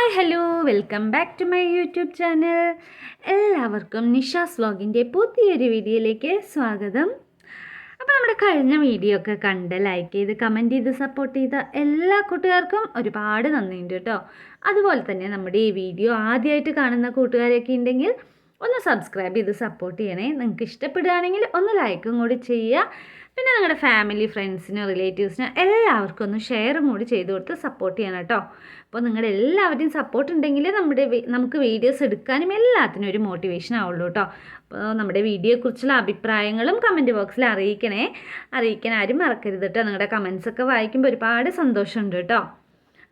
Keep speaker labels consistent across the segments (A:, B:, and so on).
A: Hi hello welcome back to my YouTube channel. എല്ലാവർക്കും നിഷാസ് വ്ലോഗിൻ്റെ പുതിയൊരു വീഡിയോയിലേക്ക് സ്വാഗതം. അപ്പോൾ നമ്മുടെ കഴിഞ്ഞ വീഡിയോ ഒക്കെ കണ്ട് ലൈക്ക് ചെയ്ത് കമൻറ്റ് ചെയ്ത് സപ്പോർട്ട് ചെയ്ത എല്ലാ കൂട്ടുകാർക്കും ഒരുപാട് നന്ദിയുണ്ട് കേട്ടോ. അതുപോലെ തന്നെ നമ്മുടെ ഈ വീഡിയോ ആദ്യമായിട്ട് കാണുന്ന കൂട്ടുകാരൊക്കെ ഉണ്ടെങ്കിൽ ഒന്ന് സബ്സ്ക്രൈബ് ചെയ്ത് സപ്പോർട്ട് ചെയ്യണേ. നിങ്ങൾക്ക് ഇഷ്ടപ്പെടുകയാണെങ്കിൽ ഒന്ന് ലൈക്കും കൂടി ചെയ്യുക. പിന്നെ നിങ്ങളുടെ ഫാമിലി ഫ്രണ്ട്സിനോ റിലേറ്റീവ്സിനോ എല്ലാവർക്കും ഒന്ന് ഷെയറും കൂടി ചെയ്ത് കൊടുത്ത് സപ്പോർട്ട് ചെയ്യണം കേട്ടോ. അപ്പോൾ നിങ്ങളുടെ എല്ലാവരുടെയും സപ്പോർട്ട് ഉണ്ടെങ്കിൽ നമുക്ക് വീഡിയോസ് എടുക്കാനും എല്ലാത്തിനും ഒരു മോട്ടിവേഷൻ ആവുള്ളൂ കേട്ടോ. അപ്പോൾ നമ്മുടെ വീഡിയോയെക്കുറിച്ചുള്ള അഭിപ്രായങ്ങളും കമൻറ്റ് ബോക്സിൽ അറിയിക്കാൻ ആരും മറക്കരുത് കേട്ടോ. നിങ്ങളുടെ കമൻസൊക്കെ വായിക്കുമ്പോൾ ഒരുപാട് സന്തോഷമുണ്ട് കേട്ടോ.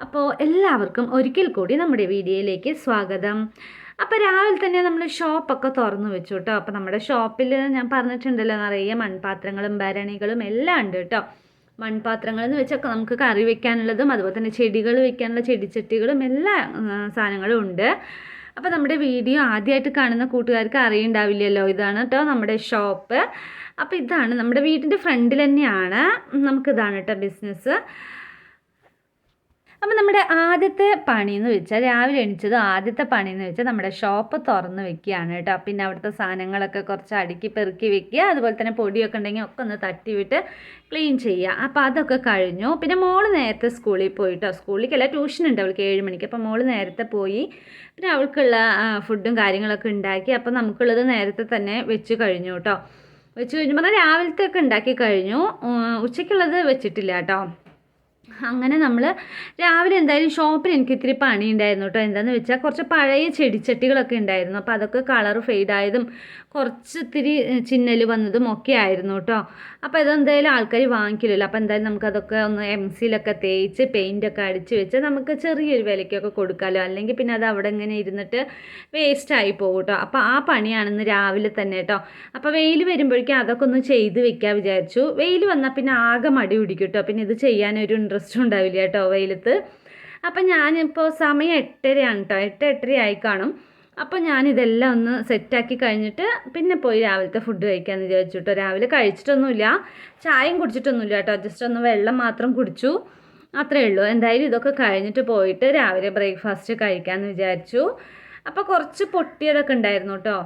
A: അപ്പോൾ എല്ലാവർക്കും ഒരിക്കൽ കൂടി നമ്മുടെ വീഡിയോയിലേക്ക് സ്വാഗതം. അപ്പോൾ രാവിലെ തന്നെ നമ്മൾ ഷോപ്പൊക്കെ തുറന്നു വെച്ചു കേട്ടോ. അപ്പോൾ നമ്മുടെ ഷോപ്പിൽ ഞാൻ പറഞ്ഞിട്ടുണ്ടല്ലോ നിറയെ മൺപാത്രങ്ങളും ഭരണികളും എല്ലാം ഉണ്ട് കേട്ടോ. മൺപാത്രങ്ങൾ എന്ന് വെച്ചൊക്കെ നമുക്ക് കറി വെക്കാനുള്ളതും അതുപോലെ തന്നെ ചെടികൾ വെക്കാനുള്ള ചെടിച്ചട്ടികളും എല്ലാ സാധനങ്ങളും ഉണ്ട്. അപ്പോൾ നമ്മുടെ വീഡിയോ ആദ്യമായിട്ട് കാണുന്ന കൂട്ടുകാർക്ക് അറിയുണ്ടാവില്ലല്ലോ, ഇതാണ് കേട്ടോ നമ്മുടെ ഷോപ്പ്. അപ്പോൾ ഇതാണ് നമ്മുടെ വീടിൻ്റെ ഫ്രണ്ടിൽ തന്നെയാണ്, നമുക്കിതാണ് കേട്ടോ ബിസിനസ്. അപ്പോൾ നമ്മുടെ ആദ്യത്തെ പണിയെന്ന് വെച്ചാൽ രാവിലെ എണീച്ചത് ആദ്യത്തെ പണിയെന്ന് വെച്ചാൽ നമ്മുടെ ഷോപ്പ് തുറന്ന് വെക്കുകയാണ് കേട്ടോ. പിന്നെ അവിടുത്തെ സാധനങ്ങളൊക്കെ കുറച്ച് അടുക്കി പെറുക്കി വെക്കുക, അതുപോലെ തന്നെ പൊടിയൊക്കെ ഉണ്ടെങ്കിൽ ഒക്കെ ഒന്ന് തട്ടി വിട്ട് ക്ലീൻ ചെയ്യുക. അപ്പോൾ അതൊക്കെ കഴിഞ്ഞു. പിന്നെ മോള് നേരത്തെ സ്കൂളിൽ പോയിട്ടോ. സ്കൂളിലേക്കല്ല, ട്യൂഷൻ ഉണ്ട് അവൾക്ക് 7 മണിക്ക്. അപ്പോൾ മോള് നേരത്തെ പോയി. പിന്നെ അവൾക്കുള്ള ഫുഡും കാര്യങ്ങളൊക്കെ ഉണ്ടാക്കി. അപ്പോൾ നമുക്കുള്ളത് നേരത്തെ തന്നെ വെച്ച് കഴിഞ്ഞു കേട്ടോ. വെച്ച് കഴിഞ്ഞ് പറഞ്ഞാൽ രാവിലത്തെ ഒക്കെ ഉണ്ടാക്കി കഴിഞ്ഞു, ഉച്ചയ്ക്കുള്ളത് വെച്ചിട്ടില്ല കേട്ടോ. അങ്ങനെ നമ്മൾ രാവിലെ എന്തായാലും ഷോപ്പിൽ എനിക്ക് ഇത്തിരി പണി ഉണ്ടായിരുന്നു കേട്ടോ. എന്താണെന്ന് വെച്ചാൽ കുറച്ച് പഴയ ചെടിച്ചട്ടികളൊക്കെ ഉണ്ടായിരുന്നു. അപ്പോൾ അതൊക്കെ കളർ ഫെയ്ഡായതും കുറച്ച് ഇത്തിരി ചിന്നൽ വന്നതും ഒക്കെ ആയിരുന്നു കേട്ടോ. അപ്പോൾ ഇതെന്തായാലും ആൾക്കാർ വാങ്ങിക്കില്ലല്ലോ. അപ്പോൾ എന്തായാലും നമുക്കതൊക്കെ ഒന്ന് എംസിയിലൊക്കെ തേച്ച് പെയിൻറ്റൊക്കെ അടിച്ച് വെച്ച് നമുക്ക് ചെറിയൊരു വിലയ്ക്കൊക്കെ കൊടുക്കാമല്ലോ. അല്ലെങ്കിൽ പിന്നെ അത് അവിടെ ഇങ്ങനെ ഇരുന്നിട്ട് വേസ്റ്റായി പോകും കേട്ടോ. അപ്പോൾ ആ പണിയാണെന്ന് രാവിലെ തന്നെ കേട്ടോ. അപ്പോൾ വെയിൽ വരുമ്പോഴേക്കും അതൊക്കെ ഒന്ന് ചെയ്ത് വെക്കാൻ വിചാരിച്ചു. വെയിൽ വന്നാൽ പിന്നെ ആകെ മടി പിടിക്കും കേട്ടോ. പിന്നെ ഇത് ചെയ്യാനൊരു ഇൻട്രസ്റ്റും ഉണ്ടാവില്ല കേട്ടോ വെയിലത്ത്. അപ്പം ഞാനിപ്പോൾ സമയം 8:30 കേട്ടോ. 8:30 ആയി കാണും. അപ്പോൾ ഞാനിതെല്ലാം ഒന്ന് സെറ്റാക്കി കഴിഞ്ഞിട്ട് പിന്നെ പോയി രാവിലത്തെ ഫുഡ് കഴിക്കാമെന്ന് വിചാരിച്ചു കേട്ടോ. രാവിലെ കഴിച്ചിട്ടൊന്നുമില്ല, ചായയും കുടിച്ചിട്ടൊന്നുമില്ല കേട്ടോ. ജസ്റ്റ് ഒന്ന് വെള്ളം മാത്രം കുടിച്ചു, അത്രയേ ഉള്ളൂ. എന്തായാലും ഇതൊക്കെ കഴിഞ്ഞിട്ട് പോയിട്ട് രാവിലെ ബ്രേക്ക്ഫാസ്റ്റ് കഴിക്കാമെന്ന് വിചാരിച്ചു. അപ്പോൾ കുറച്ച് പൊട്ടിയതൊക്കെ ഉണ്ടായിരുന്നു കേട്ടോ.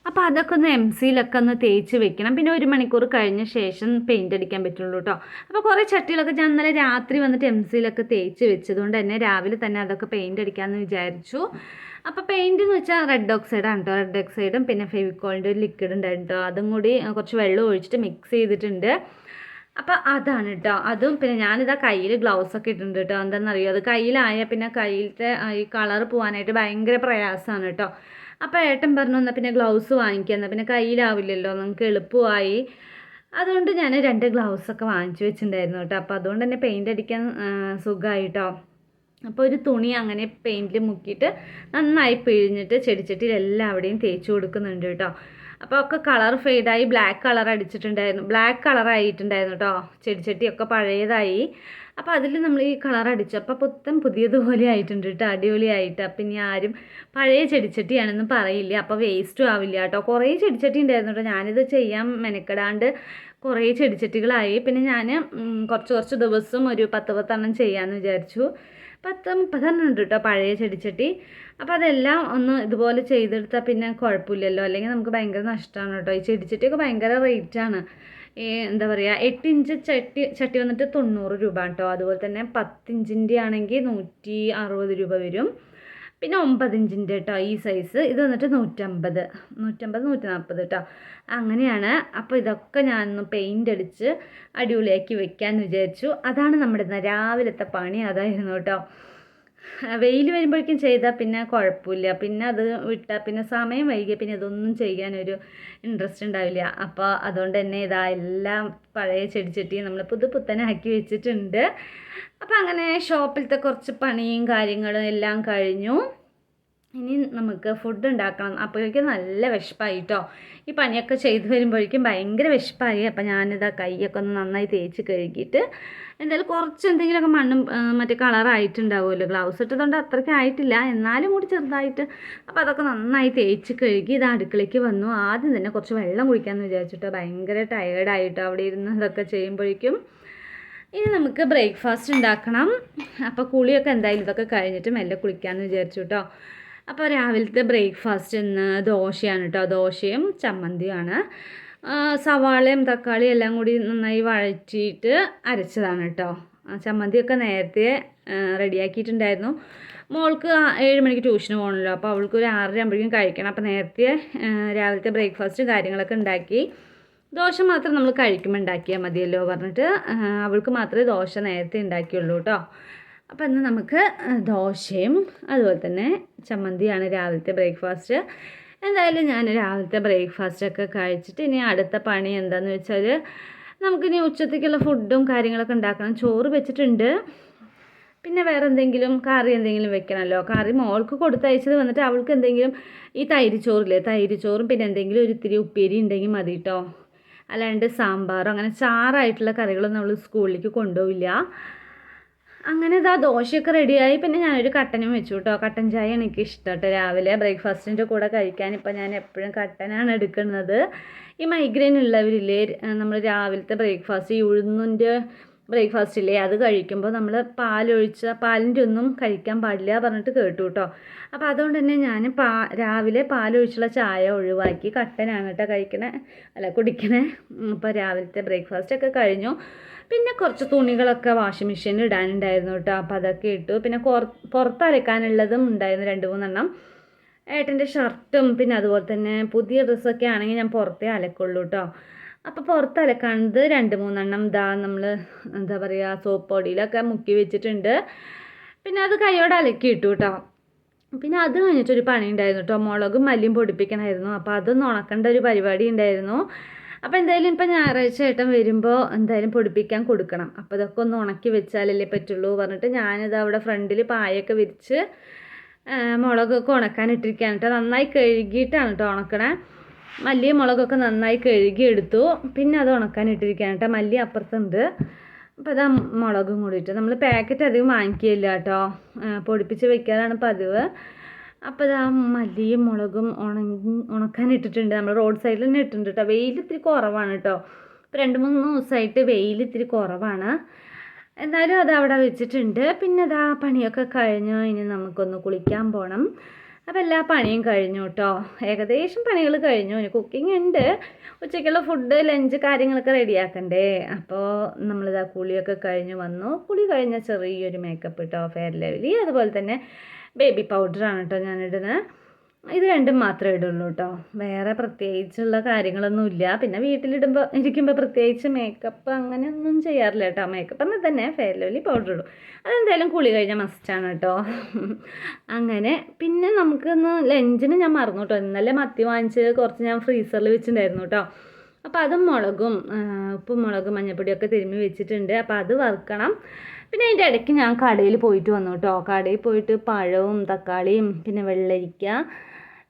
A: അപ്പോൾ അതൊക്കെ ഒന്ന് എംസിയിലൊക്കെ ഒന്ന് തേച്ച് വെക്കണം. പിന്നെ 1 മണിക്കൂർ കഴിഞ്ഞ ശേഷം പെയിൻ്റ് അടിക്കാൻ പറ്റുള്ളൂ കേട്ടോ. അപ്പോൾ കുറേ ചട്ടികളൊക്കെ ഞാൻ ഇന്നലെ രാത്രി വന്നിട്ട് എംസിയിലൊക്കെ തേച്ച് വെച്ചതുകൊണ്ട് തന്നെ രാവിലെ തന്നെ അതൊക്കെ പെയിൻ്റ് അടിക്കാമെന്ന് വിചാരിച്ചു. അപ്പോൾ പെയിൻ്റ് എന്ന് വെച്ചാൽ റെഡ് ഓക്സൈഡാണ് കേട്ടോ. റെഡ് ഓക്സൈഡും പിന്നെ ഫെവിക്കോളിൻ്റെ ഒരു ലിക്വിഡ് ഉണ്ടായിരുന്നു കേട്ടോ. അതും കൂടി കുറച്ച് വെള്ളം ഒഴിച്ചിട്ട് മിക്സ് ചെയ്തിട്ടുണ്ട്. അപ്പോൾ അതാണ് കേട്ടോ. അതും പിന്നെ ഞാനിതാ കയ്യിൽ ഗ്ലൗസൊക്കെ ഇട്ടിട്ടുണ്ട് കേട്ടോ. എന്താണെന്നറിയോ, അത് കയ്യിലായാൽ പിന്നെ കയ്യിലത്തെ ഈ കളർ പോകാനായിട്ട് ഭയങ്കര പ്രയാസമാണ് കേട്ടോ. അപ്പോൾ ഏട്ടൻ പറഞ്ഞു എന്നാൽ പിന്നെ ഗ്ലൗസ് വാങ്ങിക്കുക, എന്നാൽ പിന്നെ കയ്യിലാവില്ലല്ലോ, നമുക്ക് എളുപ്പമായി. അതുകൊണ്ട് ഞാൻ 2 ഗ്ലൗസൊക്കെ വാങ്ങിച്ചു വെച്ചിട്ടുണ്ടായിരുന്നു കേട്ടോ. അപ്പോൾ അതുകൊണ്ട് തന്നെ പെയിൻ്റ് അടിക്കാൻ സുഖമായി കേട്ടോ. അപ്പോൾ ഒരു തുണി അങ്ങനെ പെയിൻറ്റിൽ മുക്കിയിട്ട് നന്നായി പിഴിഞ്ഞിട്ട് ചെടിച്ചട്ടിയിൽ എല്ലാവിടെയും തേച്ച് കൊടുക്കുന്നുണ്ട് കേട്ടോ. അപ്പോൾ ഒക്കെ കളർ ഫെയ്ഡായി ബ്ലാക്ക് കളറായിട്ടുണ്ടായിരുന്നു കേട്ടോ. ചെടിച്ചട്ടിയൊക്കെ പഴയതായി. അപ്പോൾ അതിൽ നമ്മൾ ഈ കളർ അടിച്ചപ്പോൾ പുതിയതുപോലെ ആയിട്ടുണ്ട് കേട്ടോ, അടിപൊളിയായിട്ട്. അപ്പം ഇനി ആരും പഴയ ചെടിച്ചട്ടിയാണെന്ന് പറയില്ല, അപ്പോൾ വേസ്റ്റും ആവില്ല കേട്ടോ. കുറേ ചെടിച്ചട്ടി ഉണ്ടായിരുന്നു കേട്ടോ. ഞാനിത് ചെയ്യാൻ മെനക്കെടാണ്ട് കുറേ ചെടിച്ചട്ടികളായി. പിന്നെ ഞാൻ കുറച്ച് ദിവസം ഒരു 10 എണ്ണം ചെയ്യാമെന്ന് വിചാരിച്ചു. 30 ഉണ്ട് കേട്ടോ പഴയ ചെടിച്ചട്ടി. അപ്പോൾ അതെല്ലാം ഒന്ന് ഇതുപോലെ ചെയ്തെടുത്താൽ പിന്നെ കുഴപ്പമില്ലല്ലോ, അല്ലെങ്കിൽ നമുക്ക് ഭയങ്കര നഷ്ടമാണ് കേട്ടോ. ഈ ചെടിച്ചട്ടിയൊക്കെ ഭയങ്കര റേറ്റാണ്. എന്താ പറയുക, 8 ഇഞ്ച് ചട്ടി വന്നിട്ട് 90 രൂപ കേട്ടോ. അതുപോലെ തന്നെ 10 ഇഞ്ചിൻ്റെ ആണെങ്കിൽ 160 രൂപ വരും. പിന്നെ 9 ഇഞ്ചിൻ്റെ കേട്ടോ ഈ സൈസ്, ഇത് വന്നിട്ട് 150 140 കേട്ടോ, അങ്ങനെയാണ്. അപ്പോൾ ഇതൊക്കെ ഞാനൊന്ന് പെയിൻ്റ് അടിച്ച് അടിപൊളിയാക്കി വെക്കാമെന്ന് വിചാരിച്ചു. അതാണ് നമ്മുടെ രാവിലത്തെ പണി, അതായിരുന്നു കേട്ടോ. വെയിൽ വരുമ്പോഴേക്കും ചെയ്താൽ പിന്നെ കുഴപ്പമില്ല, പിന്നെ അത് വിട്ടാൽ പിന്നെ സമയം വൈകിയ പിന്നെ ഇതൊന്നും ചെയ്യാനൊരു ഇൻട്രസ്റ്റ് ഉണ്ടാവില്ല. അപ്പോൾ അതുകൊണ്ട് തന്നെ ഇതാ എല്ലാം പഴയ ചെടിച്ചട്ടിയും നമ്മൾ പുത്തനാക്കി വെച്ചിട്ടുണ്ട്. അപ്പോൾ അങ്ങനെ ഷോപ്പിലത്തെ കുറച്ച് പണിയും കാര്യങ്ങളും എല്ലാം കഴിഞ്ഞു. ഇനി നമുക്ക് ഫുഡ് ഉണ്ടാക്കണം. അപ്പോഴേക്കും നല്ല വിശപ്പായി കേട്ടോ. ഈ പണിയൊക്കെ ചെയ്ത് വരുമ്പോഴേക്കും ഭയങ്കര വിശപ്പായി. അപ്പോൾ ഞാനിതാ കൈയൊക്കെ ഒന്ന് നന്നായി തേച്ച് കഴുകിയിട്ട് എന്തായാലും കുറച്ച് എന്തെങ്കിലുമൊക്കെ മണ്ണും മറ്റേ കളറായിട്ടുണ്ടാവുമല്ലോ. ഗ്ലൗസ് ഇട്ടതുകൊണ്ട് അത്രയ്ക്ക് ആയിട്ടില്ല, എന്നാലും കൂടി ചെറുതായിട്ട്. അപ്പോൾ അതൊക്കെ നന്നായി തേച്ച് കഴുകി ഇത് അടുക്കളയ്ക്ക് വന്നു. ആദ്യം തന്നെ കുറച്ച് വെള്ളം കുടിക്കാമെന്ന് വിചാരിച്ചിട്ടോ. ഭയങ്കര ടയേർഡായിട്ടോ അവിടെ ഇരുന്ന് ഇതൊക്കെ ചെയ്യുമ്പോഴേക്കും. ഇനി നമുക്ക് ബ്രേക്ക്ഫാസ്റ്റ് ഉണ്ടാക്കണം. അപ്പോൾ കുളിയൊക്കെ എന്തായാലും ഇതൊക്കെ കഴിഞ്ഞിട്ട് മെല്ലെ കുളിക്കാമെന്ന് വിചാരിച്ചു കേട്ടോ. അപ്പോൾ രാവിലത്തെ ബ്രേക്ക്ഫാസ്റ്റ് ഇന്ന് ദോശയാണ് കേട്ടോ. ദോശയും ചമ്മന്തിയുമാണ്. സവാളയും തക്കാളിയും എല്ലാം കൂടി നന്നായി വഴറ്റിയിട്ട് അരച്ചതാണ് കേട്ടോ. ചമ്മന്തിയൊക്കെ നേരത്തെ റെഡിയാക്കിയിട്ടുണ്ടായിരുന്നു. മോൾക്ക് 7 മണിക്ക് ട്യൂഷന് പോകണമല്ലോ, അപ്പോൾ അവൾക്ക് ഒരു 6:30 ആകുമ്പോഴേക്കും കഴിക്കണം. അപ്പോൾ നേരത്തെ രാവിലത്തെ ബ്രേക്ക്ഫാസ്റ്റ് കാര്യങ്ങളൊക്കെ ഉണ്ടാക്കി, ദോശ മാത്രം നമ്മൾ കഴിക്കുമ്പോൾ ഉണ്ടാക്കിയാൽ മതിയല്ലോ പറഞ്ഞിട്ട് അവൾക്ക് മാത്രമേ ദോശ നേരത്തെ ഉണ്ടാക്കിയുള്ളൂ കേട്ടോ. അപ്പോൾ ഇന്ന് നമുക്ക് ദോശയും അതുപോലെ തന്നെ ചമ്മന്തിയാണ് രാവിലത്തെ ബ്രേക്ക്ഫാസ്റ്റ്. എന്തായാലും ഞാൻ രാവിലത്തെ ബ്രേക്ക്ഫാസ്റ്റൊക്കെ കഴിച്ചിട്ട് ഇനി അടുത്ത പണി എന്താണെന്ന് വെച്ചാൽ നമുക്കിനി ഉച്ചത്തേക്കുള്ള ഫുഡും കാര്യങ്ങളൊക്കെ ഉണ്ടാക്കണം. ചോറ് വെച്ചിട്ടുണ്ട്, പിന്നെ വേറെ എന്തെങ്കിലും കറി എന്തെങ്കിലും വെക്കണമല്ലോ. കറി മോൾക്ക് കൊടുത്തയച്ചത് വന്നിട്ട് അവൾക്ക് എന്തെങ്കിലും ഈ തൈര് ചോറില്ലേ, തൈര് ചോറും പിന്നെ എന്തെങ്കിലും ഒരു ഇത്തിരി ഉപ്പേരി ഉണ്ടെങ്കിൽ മതി കേട്ടോ. അല്ലാണ്ട് സാമ്പാറോ അങ്ങനെ ചാറായിട്ടുള്ള കറികളൊന്നും നമ്മൾ സ്കൂളിലേക്ക് കൊണ്ടുപോവില്ല. അങ്ങനെ ഇതാ ദോശയൊക്കെ റെഡിയായി. പിന്നെ ഞാനൊരു കട്ടനും വെച്ചു കേട്ടോ. കട്ടൻ ചായ എനിക്ക് ഇഷ്ടം കേട്ടോ രാവിലെ ബ്രേക്ക്ഫാസ്റ്റിൻ്റെ കൂടെ കഴിക്കാൻ. ഇപ്പം ഞാൻ എപ്പോഴും കട്ടനാണ് എടുക്കുന്നത്. ഈ മൈഗ്രെയിൻ ഉള്ളവരില്ലേ, നമ്മൾ രാവിലത്തെ ബ്രേക്ക്ഫാസ്റ്റ് ഈ ഉഴുന്നിൻ്റെ ബ്രേക്ക്ഫാസ്റ്റ് ഇല്ലേ, അത് കഴിക്കുമ്പോൾ നമ്മൾ പാലിൻ്റെ ഒന്നും കഴിക്കാൻ പാടില്ല പറഞ്ഞിട്ട് കേട്ടു കേട്ടോ. അപ്പോൾ അതുകൊണ്ട് തന്നെ ഞാൻ രാവിലെ പാലൊഴിച്ചുള്ള ചായ ഒഴിവാക്കി കട്ടനാണ് കേട്ടോ കുടിക്കണേ. അപ്പോൾ രാവിലത്തെ ബ്രേക്ക്ഫാസ്റ്റൊക്കെ കഴിഞ്ഞു. പിന്നെ കുറച്ച് തുണികളൊക്കെ വാഷിംഗ് മെഷീനിൽ ഇടാനുണ്ടായിരുന്നു കേട്ടോ. അപ്പോൾ അതൊക്കെ ഇട്ടു. പിന്നെ പുറത്ത് അലക്കാനുള്ളതും ഉണ്ടായിരുന്നു 2-3 എണ്ണം. ഏട്ടൻ്റെ ഷർട്ടും പിന്നെ അതുപോലെ തന്നെ പുതിയ ഡ്രസ്സൊക്കെ ആണെങ്കിൽ ഞാൻ പുറത്തേ അലക്കുള്ളൂ കേട്ടോ. അപ്പോൾ പുറത്ത് അലക്കാനത് 2-3 എണ്ണം നമ്മൾ എന്താ പറയുക സോപ്പ് പൊടിയിലൊക്കെ മുക്കി വെച്ചിട്ടുണ്ട്. പിന്നെ അത് കൈയോടെ അലക്കി ഇട്ടു കേട്ടോ. പിന്നെ അത് കഴിഞ്ഞിട്ടൊരു പണി ഉണ്ടായിരുന്നു കേട്ടോ. മുളകും മല്ലിയും പൊടിപ്പിക്കണമായിരുന്നു. അപ്പോൾ അതൊന്ന് ഉണക്കേണ്ട ഒരു പരിപാടി ഉണ്ടായിരുന്നു. അപ്പോൾ എന്തായാലും ഇപ്പം ഞായറാഴ്ച ഏട്ടൻ വരുമ്പോൾ എന്തായാലും പൊടിപ്പിക്കാൻ കൊടുക്കണം. അപ്പോൾ ഇതൊക്കെ ഒന്ന് ഉണക്കി വെച്ചാലല്ലേ പറ്റുള്ളൂ പറഞ്ഞിട്ട് ഞാനിത് അവിടെ ഫ്രണ്ടിൽ പായൊക്കെ വിരിച്ച് മുളകൊക്കെ ഉണക്കാൻ ഇട്ടിരിക്കുകയാണ് കേട്ടോ. നന്നായി കഴുകിയിട്ടാണ് കേട്ടോ ഉണക്കണേ. മല്ലിയും മുളകൊക്കെ നന്നായി കഴുകിയെടുത്തു. പിന്നെ അത് ഉണക്കാൻ ഇട്ടിരിക്കുകയാണ് കേട്ടോ. മല്ലി അപ്പുറത്തുണ്ട്. അപ്പോൾ അതാ മുളകും കൂടിയിട്ട് നമ്മൾ പാക്കറ്റ് അധികം വാങ്ങിക്കുകയില്ല കേട്ടോ, പൊടിപ്പിച്ച് വെക്കാനാണ് പതിവ്. അപ്പോൾ ഇതാ മല്ലിയും മുളകും ഉണക്കാൻ ഇട്ടിട്ടുണ്ട്. നമ്മൾ റോഡ് സൈഡിൽ തന്നെ ഇട്ടിട്ടുണ്ട് കേട്ടോ. വെയിൽ ഇത്തിരി കുറവാണ് കേട്ടോ. ഇപ്പോൾ 2-3 ദിവസമായിട്ട് വെയിൽ ഇത്തിരി കുറവാണ്. എന്നാലും അത് അവിടെ വെച്ചിട്ടുണ്ട്. പിന്നെ അതാ പണിയൊക്കെ കഴിഞ്ഞു. ഇനി നമുക്കൊന്ന് കുളിക്കാൻ പോകണം. അപ്പോൾ എല്ലാ പണിയും കഴിഞ്ഞു കേട്ടോ. ഏകദേശം പണികൾ കഴിഞ്ഞു. ഇനി കുക്കിംഗ് ഉണ്ട്. ഉച്ചയ്ക്കുള്ള ഫുഡ് ലഞ്ച് കാര്യങ്ങളൊക്കെ റെഡിയാക്കണ്ടേ. അപ്പോൾ നമ്മളിതാ കുളിയൊക്കെ കഴിഞ്ഞ് വന്നു. കുളി കഴിഞ്ഞ ചെറിയൊരു മേക്കപ്പ് കേട്ടോ, ഫെയർ ലവ്ലി അതുപോലെ തന്നെ ബേബി പൗഡറാണ് കേട്ടോ ഞാനിടുന്നത്. ഇത് രണ്ടും മാത്രമേ ഇടുള്ളൂ കേട്ടോ. വേറെ പ്രത്യേകിച്ചുള്ള കാര്യങ്ങളൊന്നുമില്ല. പിന്നെ ഇരിക്കുമ്പോൾ പ്രത്യേകിച്ച് മേക്കപ്പ് അങ്ങനെയൊന്നും ചെയ്യാറില്ല കേട്ടോ. മേക്കപ്പ് എന്നാൽ തന്നെ ഫെയർ ലവ്ലി പൗഡർ ഇടും. അതെന്തായാലും കുളി കഴിഞ്ഞാൽ മസ്റ്റാണ് കേട്ടോ. അങ്ങനെ പിന്നെ നമുക്കൊന്ന് ലഞ്ചിന് ഞാൻ മറന്നു കേട്ടോ. ഇന്നലെ മത്തി വാങ്ങിച്ച് കുറച്ച് ഞാൻ ഫ്രീസറിൽ വെച്ചിട്ടുണ്ടായിരുന്നു കേട്ടോ. അപ്പോൾ അതും മുളകും ഉപ്പും മുളകും മഞ്ഞൾപ്പൊടിയൊക്കെ തിരുമ്മി വെച്ചിട്ടുണ്ട്. അപ്പോൾ അത് വറുക്കണം. പിന്നെ അതിൻ്റെ ഇടയ്ക്ക് ഞാൻ കടയിൽ പോയിട്ട് വന്നു കേട്ടോ. കടയിൽ പോയിട്ട് പഴവും തക്കാളിയും പിന്നെ വെള്ളരിക്ക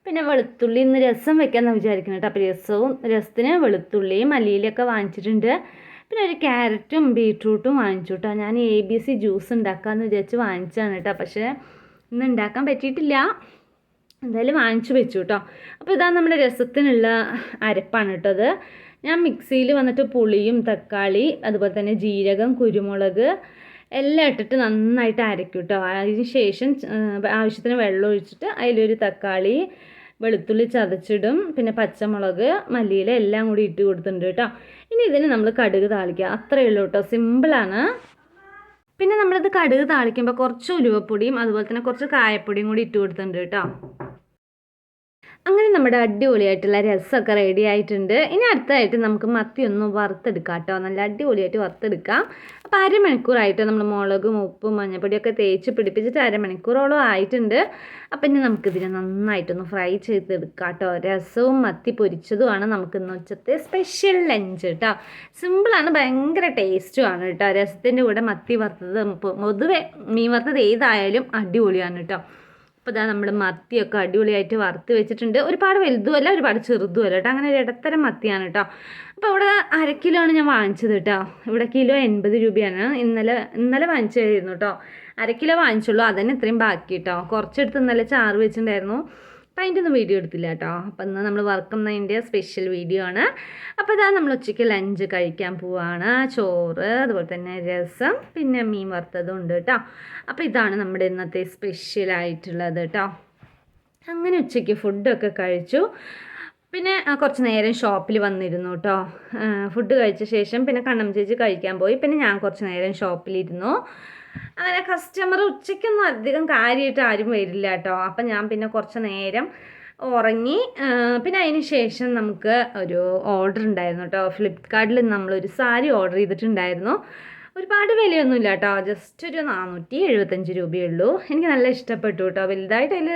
A: പിന്നെ വെളുത്തുള്ളി ഇന്ന് രസം വെക്കാമെന്ന് വിചാരിക്കുന്നത് കേട്ടോ. അപ്പോൾ രസത്തിന് വെളുത്തുള്ളിയും മല്ലിയിലൊക്കെ വാങ്ങിച്ചിട്ടുണ്ട്. പിന്നെ ഒരു ക്യാരറ്റും ബീട്രൂട്ടും വാങ്ങിച്ചു കേട്ടോ. ഞാൻ ABC ജ്യൂസ് ഉണ്ടാക്കാമെന്ന് വിചാരിച്ച് വാങ്ങിച്ചതാണ് കേട്ടോ. പക്ഷേ ഇന്ന് ഉണ്ടാക്കാൻ പറ്റിയിട്ടില്ല. എന്തായാലും വാങ്ങിച്ചു വെച്ചു കേട്ടോ. അപ്പോൾ ഇതാണ് നമ്മുടെ രസത്തിനുള്ള അരപ്പാണ് കേട്ടോ. അത് ഞാൻ മിക്സിയിൽ വന്നിട്ട് പുളിയും തക്കാളി അതുപോലെ തന്നെ ജീരകം കുരുമുളക് എല്ലാം ഇട്ടിട്ട് നന്നായിട്ട് അരയ്ക്കും കേട്ടോ. അതിന് ശേഷം ആവശ്യത്തിന് വെള്ളം ഒഴിച്ചിട്ട് അതിലൊരു തക്കാളി വെളുത്തുള്ളി ചതച്ചിടും. പിന്നെ പച്ചമുളക് മല്ലിയില എല്ലാം കൂടി ഇട്ട് കൊടുത്തിട്ടുണ്ട് കേട്ടോ. ഇനി ഇതിന് നമ്മൾ കടുക് താളിക്കുക. അത്രയേ ഉള്ളൂ കേട്ടോ. സിമ്പിളാണ്. പിന്നെ നമ്മളിത് കടുക് താളിക്കുമ്പോൾ കുറച്ച് ഉലുവപ്പൊടിയും അതുപോലെ തന്നെ കുറച്ച് കായപ്പൊടിയും കൂടി ഇട്ട് കൊടുത്തിട്ടുണ്ട് കേട്ടോ. അങ്ങനെ നമ്മുടെ അടിപൊളിയായിട്ടുള്ള രസമൊക്കെ റെഡി ആയിട്ടുണ്ട്. ഇനി അടുത്തതായിട്ട് നമുക്ക് മത്തി ഒന്ന് വറുത്തെടുക്കാം കേട്ടോ. നല്ല അടിപൊളിയായിട്ട് വറുത്തെടുക്കാം. അപ്പോൾ അരമണിക്കൂറായിട്ട് നമ്മൾ മുളകും ഉപ്പും മഞ്ഞൾപ്പൊടിയൊക്കെ തേച്ച് പിടിപ്പിച്ചിട്ട് അരമണിക്കൂറോളം ആയിട്ടുണ്ട്. അപ്പം ഇനി നമുക്കിതിനെ നന്നായിട്ടൊന്ന് ഫ്രൈ ചെയ്തെടുക്കാം കേട്ടോ. രസവും മത്തി പൊരിച്ചതുമാണ് നമുക്കിന്ന് ഉച്ചത്തെ സ്പെഷ്യൽ ലഞ്ച് കേട്ടോ. സിമ്പിളാണ്, ഭയങ്കര ടേസ്റ്റുമാണ് കേട്ടോ. രസത്തിൻ്റെ കൂടെ മത്തി വറുത്തത് പൊതുവെ മീൻ വറുത്തത് ഏതായാലും അടിപൊളിയാണ് കേട്ടോ. അപ്പോൾ ഇതാ നമ്മൾ മത്തിയൊക്കെ അടിപൊളിയായിട്ട് വറുത്ത് വെച്ചിട്ടുണ്ട്. ഒരുപാട് വലുതുമല്ല ഒരുപാട് ചെറുതുമല്ല കേട്ടോ. അങ്ങനെ ഒരു ഇടത്തരം മത്തിയാണ് കേട്ടോ. അപ്പോൾ ഇവിടെ 1/2 കിലോ ആണ് ഞാൻ വാങ്ങിച്ചത് കേട്ടോ. ഇവിടെ കിലോ 80 രൂപയാണ്. ഇന്നലെ വാങ്ങിച്ചായിരുന്നു കേട്ടോ. 1/2 കിലോ വാങ്ങിച്ചുള്ളൂ. അതന്നെ ഇത്രയും ബാക്കി കേട്ടോ. കുറച്ചെടുത്ത് ഇന്നലെ ചാറ് വെച്ചിട്ടുണ്ടായിരുന്നു. അപ്പം അതിൻ്റെ ഒന്നും വീഡിയോ എടുത്തില്ല കേട്ടോ. അപ്പം ഇന്ന് നമ്മൾ വറുക്കുന്നതിൻ്റെ സ്പെഷ്യൽ വീഡിയോ ആണ്. അപ്പോൾ ഇതാ നമ്മൾ ഉച്ചയ്ക്ക് ലഞ്ച് കഴിക്കാൻ പോവുകയാണ്. ചോറ്, അതുപോലെ തന്നെ രസം, പിന്നെ മീൻ വറുത്തതും ഉണ്ട് കേട്ടോ. അപ്പോൾ ഇതാണ് നമ്മുടെ ഇന്നത്തെ സ്പെഷ്യലായിട്ടുള്ളത് കേട്ടോ. അങ്ങനെ ഉച്ചയ്ക്ക് ഫുഡൊക്കെ കഴിച്ചു. പിന്നെ കുറച്ച് നേരം ഷോപ്പിൽ വന്നിരുന്നു കേട്ടോ. ഫുഡ് കഴിച്ച ശേഷം പിന്നെ കണ്ണം ചേച്ചി കഴിക്കാൻ പോയി. പിന്നെ ഞാൻ കുറച്ച് നേരം ഷോപ്പിലിരുന്നു. അങ്ങനെ കസ്റ്റമർ ഉച്ചയ്ക്കൊന്നും അധികം കാര്യമായിട്ട് ആരും വരില്ല കേട്ടോ. അപ്പം ഞാൻ പിന്നെ കുറച്ച് നേരം ഉറങ്ങി. പിന്നെ അതിന് ശേഷം നമുക്ക് ഒരു ഓർഡർ ഉണ്ടായിരുന്നു കേട്ടോ. ഫ്ലിപ്കാർട്ടിൽ നമ്മളൊരു സാരി ഓർഡർ ചെയ്തിട്ടുണ്ടായിരുന്നു. ഒരുപാട് വിലയൊന്നുമില്ല കേട്ടോ, ജസ്റ്റ് ഒരു 475 രൂപയേ ഉള്ളൂ. എനിക്ക് നല്ല ഇഷ്ടപ്പെട്ടു കേട്ടോ. വലുതായിട്ട് അതിൽ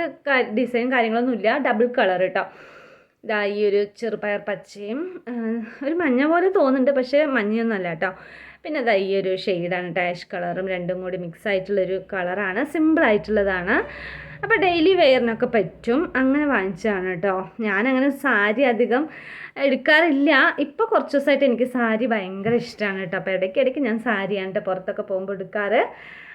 A: ഡിസൈൻ കാര്യങ്ങളൊന്നുമില്ല. ഡബിൾ കളർ കേട്ടോ. ഇതാ ഈ ഒരു ചെറുപയർ പച്ചയും ഒരു മഞ്ഞ പോലെ തോന്നുന്നുണ്ട്, പക്ഷേ മഞ്ഞയൊന്നുമല്ല കേട്ടോ. പിന്നെ ഇതാ ഈ ഒരു ഷെയ്ഡാണ്, ആഷ് കളറും രണ്ടും കൂടി മിക്സ് ആയിട്ടുള്ളൊരു കളറാണ്, സിമ്പിളായിട്ടുള്ളതാണ്. അപ്പോൾ ഡെയിലി വെയറിനൊക്കെ പറ്റും. അങ്ങനെ വാങ്ങിച്ചതാണ് കേട്ടോ. ഞാനങ്ങനെ സാരി അധികം എടുക്കാറില്ല. ഇപ്പോൾ കുറച്ച് ദിവസമായിട്ട് എനിക്ക് സാരി ഭയങ്കര ഇഷ്ടമാണ് കേട്ടോ. അപ്പോൾ ഇടയ്ക്കിടയ്ക്ക് ഞാൻ സാരിയാണ് കേട്ടോ പുറത്തൊക്കെ പോകുമ്പോൾ എടുക്കാറ്.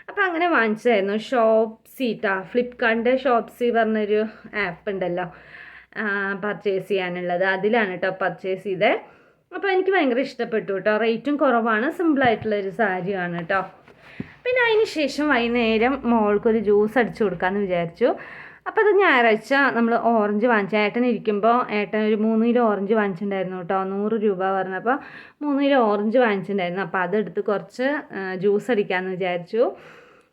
A: അപ്പോൾ അങ്ങനെ വാങ്ങിച്ചതായിരുന്നു. ഷോപ്സി കേട്ടോ, ഫ്ലിപ്കാർട്ടിൻ്റെ ഷോപ്സി പറഞ്ഞൊരു ആപ്പ് ഉണ്ടല്ലോ പർച്ചേസ് ചെയ്യാനുള്ളത്, അതിലാണ് കേട്ടോ പർച്ചേസ് ചെയ്തത്. അപ്പോൾ എനിക്ക് ഭയങ്കര ഇഷ്ടപ്പെട്ടു കേട്ടോ. റേറ്റും കുറവാണ്, സിമ്പിളായിട്ടുള്ളൊരു സാരിയാണ് കേട്ടോ. പിന്നെ അതിന് ശേഷം വൈകുന്നേരം മോൾക്കൊരു ജ്യൂസ് അടിച്ചു കൊടുക്കാമെന്ന് വിചാരിച്ചു. അപ്പോൾ അത് ഞായറാഴ്ച നമ്മൾ ഓറഞ്ച് വാങ്ങിച്ചു. ഏട്ടൻ ഇരിക്കുമ്പോൾ ഏട്ടൻ ഒരു 3 കിലോ ഓറഞ്ച് വാങ്ങിച്ചിട്ടുണ്ടായിരുന്നു കേട്ടോ. 100 രൂപ പറഞ്ഞപ്പോൾ 3 കിലോ ഓറഞ്ച് വാങ്ങിച്ചിട്ടുണ്ടായിരുന്നു. അപ്പോൾ അതെടുത്ത് കുറച്ച് ജ്യൂസ് അടിക്കാമെന്ന് വിചാരിച്ചു.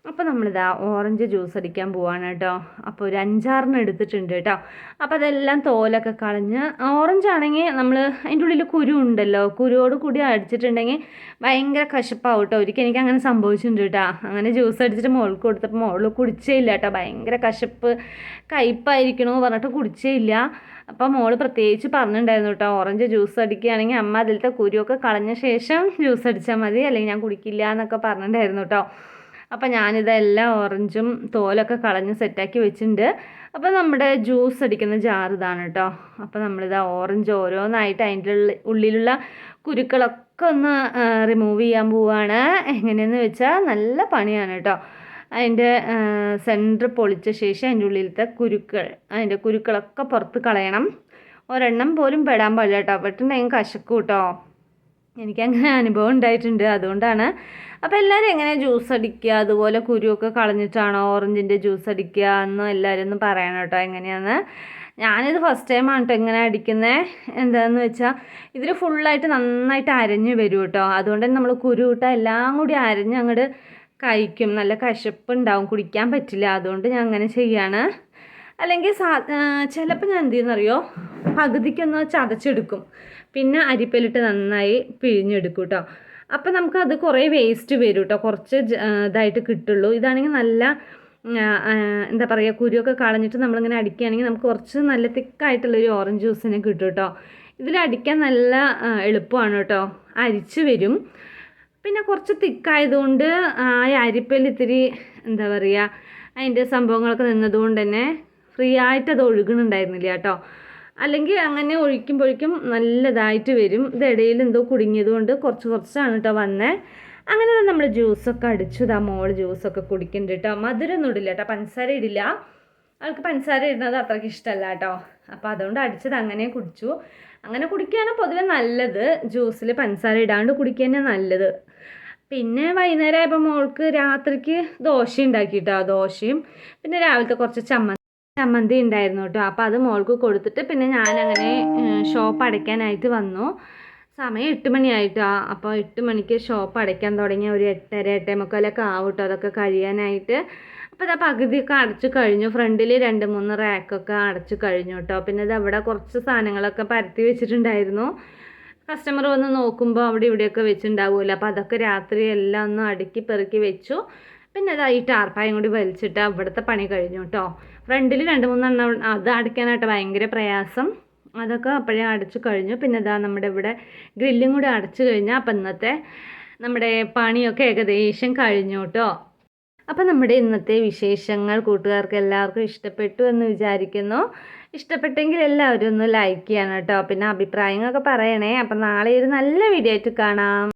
A: അപ്പോൾ നമ്മളിതാ ഓറഞ്ച് ജ്യൂസ് അടിക്കാൻ പോവാണ് കേട്ടോ. അപ്പോൾ ഒരു 5-6 എടുത്തിട്ടുണ്ട് കേട്ടോ. അപ്പോൾ അതെല്ലാം തോലൊക്കെ കളഞ്ഞ്, ഓറഞ്ച് ആണെങ്കിൽ നമ്മൾ അതിൻ്റെ ഉള്ളിൽ കുരു ഉണ്ടല്ലോ, കുരുവോട് കൂടി അടിച്ചിട്ടുണ്ടെങ്കിൽ ഭയങ്കര കശപ്പാവും കേട്ടോ. ഒരിക്കൽ എനിക്ക് അങ്ങനെ സംഭവിച്ചിട്ടുണ്ട് കേട്ടോ. അങ്ങനെ ജ്യൂസ് അടിച്ചിട്ട് മോൾക്ക് കൊടുത്തപ്പോൾ മോൾ കുടിച്ചേ ഇല്ല കേട്ടോ. ഭയങ്കര കശപ്പ്, കയ്പ്പായിരിക്കണമെന്ന് പറഞ്ഞിട്ട് കുടിച്ചേ ഇല്ല. അപ്പോൾ മോള് പ്രത്യേകിച്ച് പറഞ്ഞിട്ടുണ്ടായിരുന്നു കേട്ടോ, ഓറഞ്ച് ജ്യൂസ് അടിക്കുകയാണെങ്കിൽ അമ്മ അതിലത്തെ കുരുവൊക്കെ കളഞ്ഞ ശേഷം ജ്യൂസ് അടിച്ചാൽ മതി, അല്ലെങ്കിൽ ഞാൻ കുടിക്കില്ല എന്നൊക്കെ പറഞ്ഞിട്ടുണ്ടായിരുന്നു കേട്ടോ. അപ്പോൾ ഞാനിതെല്ലാം ഓറഞ്ചും തോലൊക്കെ കളഞ്ഞ് സെറ്റാക്കി വെച്ചിട്ടുണ്ട്. അപ്പോൾ നമ്മുടെ ജ്യൂസ് അടിക്കുന്ന ജാർ ഇതാണ് കേട്ടോ. അപ്പോൾ നമ്മളിതാ ഓറഞ്ച് ഓരോന്നായിട്ട് അതിൻ്റെ ഉള്ളിലുള്ള കുരുക്കളൊക്കെ ഒന്ന് റിമൂവ് ചെയ്യാൻ പോവുകയാണ്. എങ്ങനെയെന്ന് വെച്ചാൽ നല്ല പണിയാണ് കേട്ടോ. അതിൻ്റെ സെൻറ്റർ പൊളിച്ച ശേഷം അതിൻ്റെ ഉള്ളിലത്തെ അതിൻ്റെ കുരുക്കളൊക്കെ പുറത്ത് കളയണം. ഒരെണ്ണം പോലും പെടാൻ പാടില്ല കേട്ടോ. പെട്ടെന്ന് കശക്കും കേട്ടോ. എനിക്കങ്ങനെ അനുഭവം ഉണ്ടായിട്ടുണ്ട്, അതുകൊണ്ടാണ്. അപ്പോൾ എല്ലാവരും എങ്ങനെ ജ്യൂസ് അടിക്കുക, അതുപോലെ കുരുവൊക്കെ കളഞ്ഞിട്ടാണോ ഓറഞ്ചിൻ്റെ ജ്യൂസ് അടിക്കുക എന്ന് എല്ലാവരും ഒന്ന് പറയണം കേട്ടോ എങ്ങനെയാണെന്ന്. ഞാനിത് ഫസ്റ്റ് ടൈമാണ് കേട്ടോ ഇങ്ങനെ അടിക്കുന്നത്. എന്താണെന്ന് വെച്ചാൽ ഇതിൽ ഫുള്ളായിട്ട് നന്നായിട്ട് അരഞ്ഞ് വരും കേട്ടോ. അതുകൊണ്ട് തന്നെ നമ്മൾ കുരു ഇട്ടാൽ എല്ലാം കൂടി അരഞ്ഞ് അങ്ങോട്ട് കഴിക്കും. നല്ല കശപ്പുണ്ടാവും, കുടിക്കാൻ പറ്റില്ല. അതുകൊണ്ട് ഞാൻ അങ്ങനെ ചെയ്യാണ്. അല്ലെങ്കിൽ ചിലപ്പോൾ ഞാൻ എന്ത് ചെയ്യുന്നറിയോ, പകുതിക്കൊന്ന് ചതച്ചെടുക്കും, പിന്നെ അരിപ്പയിലിട്ട് നന്നായി പിഴിഞ്ഞെടുക്കും കേട്ടോ. അപ്പോൾ നമുക്കത് കുറേ വേസ്റ്റ് വരും കേട്ടോ, കുറച്ച് ഇതായിട്ട് കിട്ടുള്ളൂ. ഇതാണെങ്കിൽ നല്ല എന്താ പറയുക, കുരുവൊക്കെ കളഞ്ഞിട്ട് നമ്മളിങ്ങനെ അടിക്കുകയാണെങ്കിൽ നമുക്ക് കുറച്ച് നല്ല തിക്കായിട്ടുള്ളൊരു ഓറഞ്ച് ജ്യൂസിനെ കിട്ടും കേട്ടോ. ഇതിലടിക്കാൻ നല്ല എളുപ്പമാണ് കേട്ടോ, അരിച്ച് വരും. പിന്നെ കുറച്ച് തിക്കായതുകൊണ്ട് ആ അരിപ്പയിൽ ഇത്തിരി എന്താ പറയുക, അതിൻ്റെ സംഭവങ്ങളൊക്കെ നിന്നതുകൊണ്ട് തന്നെ ഫ്രീ ആയിട്ട് അത് ഒഴുകണുണ്ടായിരുന്നില്ല കേട്ടോ. അല്ലെങ്കിൽ അങ്ങനെ ഒഴിക്കുമ്പോഴേക്കും നല്ലതായിട്ട് വരും. ഇതിടയിൽ എന്തോ കുടുങ്ങിയത് കൊണ്ട് കുറച്ചാണ് കേട്ടോ വന്നത്. അങ്ങനെ നമ്മൾ ജ്യൂസൊക്കെ അടിച്ചു. ഇതാ മോള് ജ്യൂസൊക്കെ കുടിക്കുന്നുണ്ട് കേട്ടോ. മധുരമൊന്നും ഇടില്ല കേട്ടോ, പഞ്ചസാര ഇടില്ല. അവൾക്ക് പഞ്ചസാര ഇടുന്നത് അത്രയ്ക്ക് ഇഷ്ടമല്ല കേട്ടോ. അപ്പോൾ അതുകൊണ്ട് അടിച്ചത് അങ്ങനെ കുടിച്ചു. അങ്ങനെ കുടിക്കുകയാണ് പൊതുവെ നല്ലത്. ജ്യൂസിൽ പഞ്ചസാര ഇടാണ്ട് കുടിക്കുക തന്നെ നല്ലത്. പിന്നെ വൈകുന്നേരം ആയപ്പോൾ മോൾക്ക് രാത്രിക്ക് ദോശ ഉണ്ടാക്കി കേട്ടോ. ദോശയും പിന്നെ രാവിലത്തെ കുറച്ച് ചമ്മന്തി ഉണ്ടായിരുന്നു കേട്ടോ. അപ്പോൾ അത് മോൾക്ക് കൊടുത്തിട്ട് പിന്നെ ഞാനങ്ങനെ ഷോപ്പ് അടയ്ക്കാനായിട്ട് വന്നു. സമയം 8 മണിയായിട്ടോ. അപ്പോൾ 8 മണിക്ക് ഷോപ്പ് അടയ്ക്കാൻ തുടങ്ങിയ ഒരു 8:30 8:45 ആവും കേട്ടോ അതൊക്കെ കഴിയാനായിട്ട്. അപ്പോൾ ഇതാ പകുതിയൊക്കെ അടച്ചു കഴിഞ്ഞു. ഫ്രണ്ടിൽ 2-3 റാക്കൊക്കെ അടച്ചു കഴിഞ്ഞു കേട്ടോ. പിന്നെ ഇത് അവിടെ കുറച്ച് സാധനങ്ങളൊക്കെ പരത്തി വെച്ചിട്ടുണ്ടായിരുന്നു. കസ്റ്റമർ വന്ന് നോക്കുമ്പോൾ അവിടെ ഇവിടെയൊക്കെ വെച്ചിട്ടുണ്ടാവുമല്ലോ. അപ്പോൾ അതൊക്കെ രാത്രി എല്ലാം ഒന്ന് അടുക്കി പെറുക്കി വെച്ചു. പിന്നെ അതാ ഈ ടാർപ്പായും കൂടി വലിച്ചിട്ട് അവിടുത്തെ പണി കഴിഞ്ഞു കേട്ടോ. ഫ്രണ്ടിൽ 2-3 എണ്ണം അത് അടയ്ക്കാനായിട്ട് ഭയങ്കര പ്രയാസം. അതൊക്കെ അപ്പോഴേ അടച്ചു കഴിഞ്ഞു. പിന്നെ ഇതാ നമ്മുടെ ഇവിടെ ഗ്രില്ലും കൂടി അടച്ചു കഴിഞ്ഞാൽ അപ്പം ഇന്നത്തെ നമ്മുടെ പണിയൊക്കെ ഏകദേശം കഴിഞ്ഞു കേട്ടോ. അപ്പം നമ്മുടെ ഇന്നത്തെ വിശേഷങ്ങൾ കൂട്ടുകാർക്ക് എല്ലാവർക്കും ഇഷ്ടപ്പെട്ടു എന്ന് വിചാരിക്കുന്നു. ഇഷ്ടപ്പെട്ടെങ്കിൽ എല്ലാവരും ഒന്ന് ലൈക്ക് ചെയ്യണം കേട്ടോ. പിന്നെ അഭിപ്രായങ്ങളൊക്കെ പറയണേ. അപ്പം നാളെ ഒരു നല്ല വീഡിയോ ആയിട്ട് കാണാം.